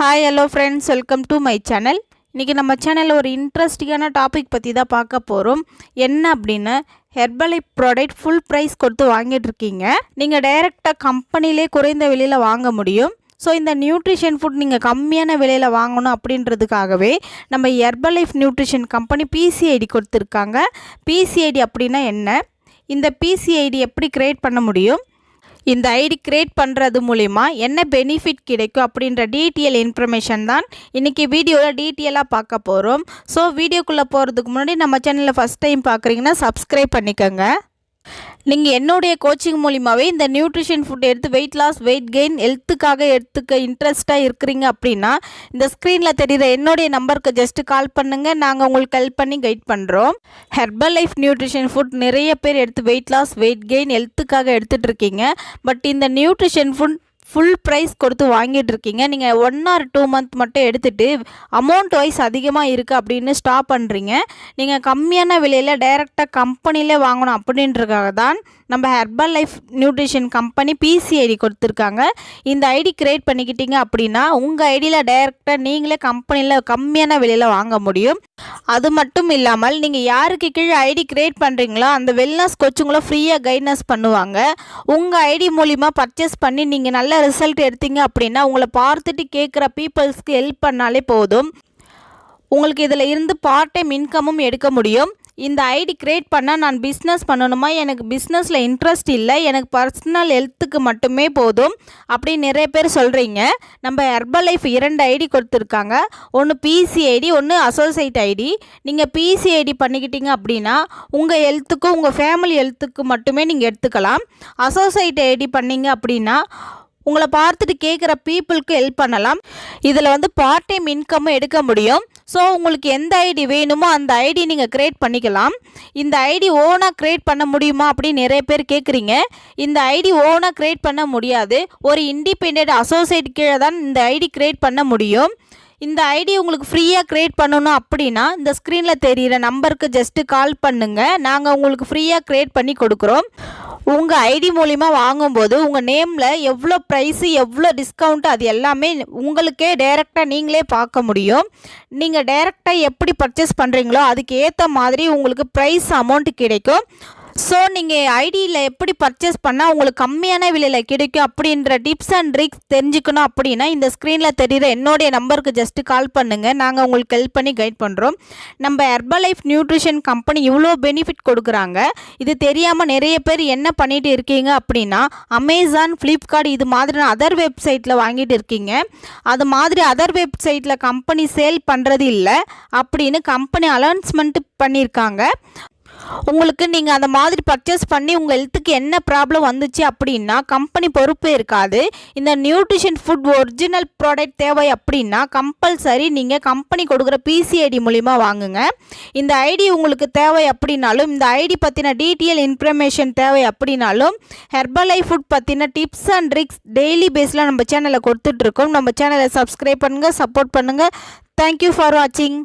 Hi hello friends, welcome to my channel. இன்றைக்கி நம்ம சேனலில் ஒரு இன்ட்ரெஸ்டிங்கான டாபிக் பற்றி தான் பார்க்க போகிறோம். என்ன அப்படின்னு, ஹெர்பலைஃப் ப்ராடக்ட் ஃபுல் ப்ரைஸ் கொடுத்து வாங்கிட்டுருக்கீங்க. நீங்கள் டைரெக்டாக கம்பெனிலே குறைந்த விலையில் வாங்க முடியும். ஸோ இந்த நியூட்ரிஷன் ஃபுட் நீங்கள் கம்மியான விலையில் வாங்கணும் அப்படின்றதுக்காகவே நம்ம ஹெர்பலைஃப் நியூட்ரிஷன் கம்பெனி பிசிஐடி கொடுத்துருக்காங்க. பிசிஐடி அப்படின்னா என்ன, இந்த பிசிஐடி எப்படி க்ரியேட் பண்ண முடியும், இந்த ஐடி க்ரியேட் பண்ணுறது மூலிமா என்ன பெனிஃபிட் கிடைக்கும் அப்படின்ற டீட்டெயில் இன்ஃபர்மேஷன் தான் இன்றைக்கி வீடியோவில் டீட்டெயிலாக பார்க்க போகிறோம். ஸோ வீடியோக்குள்ளே போகிறதுக்கு முன்னாடி நம்ம சேனலில் ஃபஸ்ட் டைம் பார்க்குறீங்கன்னா சப்ஸ்கிரைப் பண்ணிக்கோங்க. நீங்கள் என்னுடைய கோச்சிங் மூலிமாவே இந்த நியூட்ரிஷன் ஃபுட் எடுத்து வெயிட் லாஸ், வெயிட் கெயின், ஹெல்த்துக்காக எடுத்துக்க இன்ட்ரெஸ்ட்டாக இருக்கிறீங்க அப்படின்னா இந்த ஸ்க்ரீனில் தெரிகிற என்னுடைய நம்பருக்கு ஜஸ்ட்டு கால் பண்ணுங்கள். நாங்கள் உங்களுக்கு ஹெல்ப் பண்ணி கைட் பண்ணுறோம். ஹெர்பலைஃப் நியூட்ரிஷன் ஃபுட் நிறைய பேர் எடுத்து வெயிட் லாஸ், வெயிட் கெயின், ஹெல்த்துக்காக எடுத்துகிட்டு இருக்கீங்க. பட் இந்த நியூட்ரிஷன் ஃபுட் ஃபுல் ப்ரைஸ் கொடுத்து வாங்கிட்டு இருக்கீங்க. நீங்கள் 1 or 2 month மட்டும் எடுத்துகிட்டு அமௌண்ட் வைஸ் அதிகமாக இருக்குது அப்படின்னு ஸ்டாப் பண்ணுறீங்க. நீங்கள் கம்மியான விலையில் டைரெக்டாக கம்பெனிலே வாங்கணும் அப்படின்றதுக்காக தான் நம்ம ஹெர்பலைஃப் நியூட்ரிஷன் கம்பெனி பிசிஐடி கொடுத்துருக்காங்க. இந்த ஐடி க்ரியேட் பண்ணிக்கிட்டீங்க அப்படின்னா உங்கள் ஐடியில் டைரெக்டாக நீங்களே கம்பெனியில் கம்மியான விலையில் வாங்க முடியும். அது மட்டும் இல்லாமல் நீங்கள் யாருக்கு கீழே ஐடி க்ரியேட் பண்ணுறீங்களோ அந்த வெல்னஸ் கோச்சுங்களும் ஃப்ரீயாக கைட்னஸ் பண்ணுவாங்க. உங்கள் ஐடி மூலிமா பர்ச்சேஸ் பண்ணி நீங்கள் நல்ல ரிசல்ட் எடுத்தீங்க அப்படின்னா உங்களை பார்த்துட்டு கேட்குற பீப்புள்ஸ்க்கு ஹெல்ப் பண்ணாலே போதும். உங்களுக்கு இதில் இருந்து பார்ட் டைம் இன்கமும் எடுக்க முடியும். இந்த ஐடி க்ரியேட் பண்ணால் நான் பிஸ்னஸ் பண்ணணுமா, எனக்கு பிஸ்னஸில் இன்ட்ரெஸ்ட் இல்லை, எனக்கு பர்சனல் ஹெல்த்துக்கு மட்டுமே போதும் அப்படின்னு நிறைய பேர் சொல்கிறீங்க. நம்ம ஹெர்பலைஃப் 2 ஐடி கொடுத்துருக்காங்க. ஒன்று பிசிஐடி, ஒன்று அசோசியேட் ஐடி. நீங்கள் பிசிஐடி பண்ணிக்கிட்டீங்க அப்படின்னா உங்கள் ஹெல்த்துக்கும் உங்கள் ஃபேமிலி ஹெல்த்துக்கு மட்டுமே நீங்கள் எடுத்துக்கலாம். அசோசியேட் ஐடி பண்ணிங்க அப்படின்னா உங்களை பார்த்துட்டு கேட்குற பீப்புளுக்கு ஹெல்ப் பண்ணலாம். இதில் பார்ட் டைம் இன்கம்மும் எடுக்க முடியும். ஸோ உங்களுக்கு எந்த ஐடி வேணுமோ அந்த ஐடி நீங்கள் க்ரியேட் பண்ணிக்கலாம். இந்த ஐடி ஓனாக க்ரியேட் பண்ண முடியுமா அப்படின்னு நிறைய பேர் கேட்குறீங்க. இந்த ஐடி ஓனாக க்ரியேட் பண்ண முடியாது. ஒரு இண்டிபெண்டன்ட் அசோசியேட் கீழே தான் இந்த ஐடி க்ரியேட் பண்ண முடியும். இந்த ஐடி உங்களுக்கு ஃப்ரீயாக க்ரியேட் பண்ணணும் அப்படின்னா இந்த ஸ்க்ரீனில் தெரிகிற நம்பருக்கு ஜஸ்ட்டு கால் பண்ணுங்கள். நாங்கள் உங்களுக்கு ஃப்ரீயாக க்ரியேட் பண்ணி கொடுக்குறோம். உங்கள் ஐடி மூலிமா வாங்கும்போது உங்கள் நேமில் எவ்வளோ ப்ரைஸு, எவ்வளோ டிஸ்கவுண்ட்டு, அது எல்லாமே உங்களுக்கே டைரெக்டாக நீங்களே பார்க்க முடியும். நீங்கள் டைரெக்டாக எப்படி பர்ச்சேஸ் பண்ணுறீங்களோ அதுக்கு ஏற்ற மாதிரி உங்களுக்கு ப்ரைஸ் அமௌண்ட்டு கிடைக்கும். ஸோ நீங்கள் ஐடியில் எப்படி பர்ச்சேஸ் பண்ணால் உங்களுக்கு கம்மியான விலையில் கிடைக்கும் அப்படின்ற டிப்ஸ் அண்ட் ட்ரிக்ஸ் தெரிஞ்சுக்கணும் அப்படின்னா இந்த ஸ்க்ரீனில் தெரிகிற என்னுடைய நம்பருக்கு ஜஸ்ட்டு கால் பண்ணுங்கள். நாங்கள் உங்களுக்கு ஹெல்ப் பண்ணி கைட் பண்ணுறோம். நம்ம ஹெர்பலைஃப் நியூட்ரிஷன் கம்பெனி இவ்வளோ பெனிஃபிட் கொடுக்குறாங்க. இது தெரியாமல் நிறைய பேர் என்ன பண்ணிட்டு இருக்கீங்க அப்படின்னா அமேசான், ஃப்ளிப்கார்ட் இது மாதிரி அதர் வெப்சைட்டில் வாங்கிட்டு இருக்கீங்க. அது மாதிரி அதர் வெப்சைட்டில் கம்பெனி சேல் பண்ணுறது இல்லை அப்படின்னு கம்பெனி அனௌன்ஸ்மெண்ட் பண்ணியிருக்காங்க. உங்களுக்கு நீங்கள் அந்த மாதிரி பர்ச்சேஸ் பண்ணி உங்கள் ஹெல்த்துக்கு என்ன ப்ராப்ளம் வந்துச்சு அப்படின்னா கம்பெனி பொறுப்பே இருக்காது. இந்த நியூட்ரிஷன் ஃபுட் ஒரிஜினல் ப்ராடக்ட் தேவை அப்படின்னா கம்பல்சரி நீங்கள் கம்பெனி கொடுக்குற பிசிஐடி மூலிமா வாங்குங்க. இந்த ஐடி உங்களுக்கு தேவை அப்படின்னாலும், இந்த ஐடி பற்றின டீட்டெயில் இன்ஃபர்மேஷன் தேவை அப்படின்னாலும், ஹெர்பலைஃப் ஃபுட் பற்றின டிப்ஸ் அண்ட் ட்ரிக்ஸ் டெய்லி பேஸில் நம்ம சேனலில் கொடுத்துட்ருக்கோம். நம்ம சேனலை சப்ஸ்கிரைப் பண்ணுங்கள், சப்போர்ட் பண்ணுங்கள். தேங்க்யூ ஃபார் வாட்சிங்.